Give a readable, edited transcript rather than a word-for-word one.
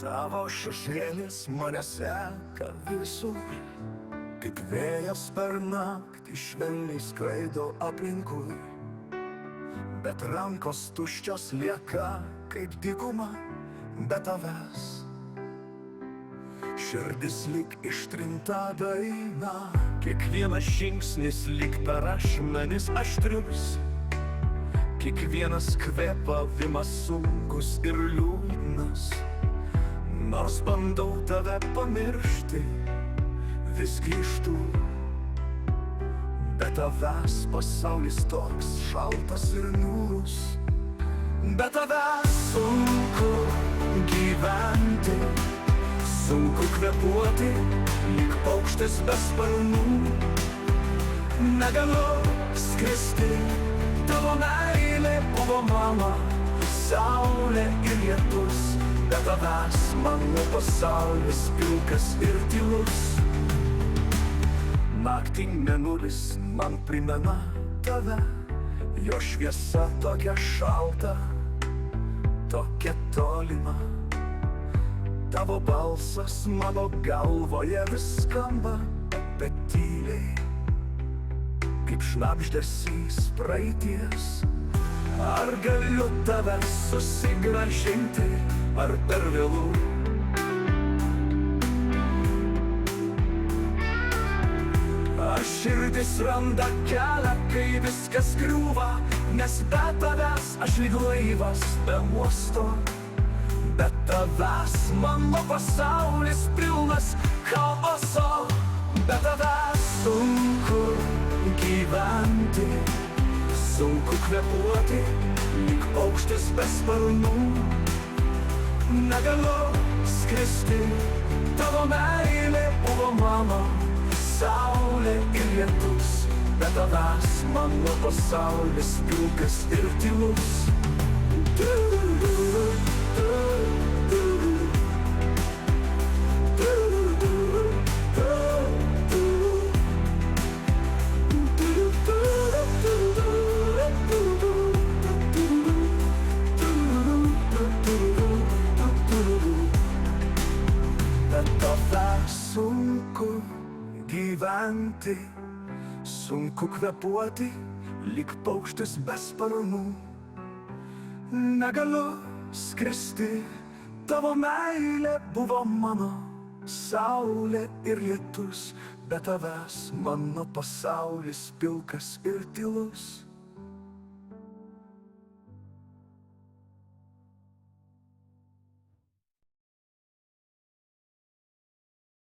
Tavo šešėlis mane seka visur, kaip vėjas per naktį švelniai skraido aplinkui. Bet rankos tuščios lieka kaip dykuma be tavęs. Širdis lyg ištrinta daina, kiekvienas žingsnis lyg per ašmenis aštrius. Kiekvienas kvėpavimas sunkus ir liūdnas. Nors bandau tave pamiršti, vis grįžtu. Be tavęs pasaulis toks šaltas ir niūrus. Be tavęs sunku gyventi, sunku kvėpuoti, lyg paukštis be sparnų. Negaliu skristi, tavo meilė buvo mama, saulė ir lietus. Be tavęs mano pasaulis pilkas ir tylus. Naktį mėnulis man primena tave, jo šviesa tokia šalta, tokia tolima. Tavo balsas mano galvoje vis skamba, bet tyliai, kaip šnabždesys praeities. Ar galiu tave susigrąžinti, ar per vėlų? Širdis randa kelią, kai viskas griūva, nes be tavęs aš lyg laivas be uosto. Be tavęs mano pasaulis pilnas chaoso. Be tavęs sunku gyventi, sunku kvėpuoti, lyg paukštis be sparnų. Negaliu skristi, tavo meilė buvo mano, saulė ir lietus. Be tavęs mano pasaulis pilkas ir tylus. Be tavęs sunku gyventi, sunku kvėpuoti, lyg paukštis be sparnų. Negaliu skristi, tavo meilė buvo mano, saulė ir lietus. Be tavęs mano pasaulis pilkas ir tylus.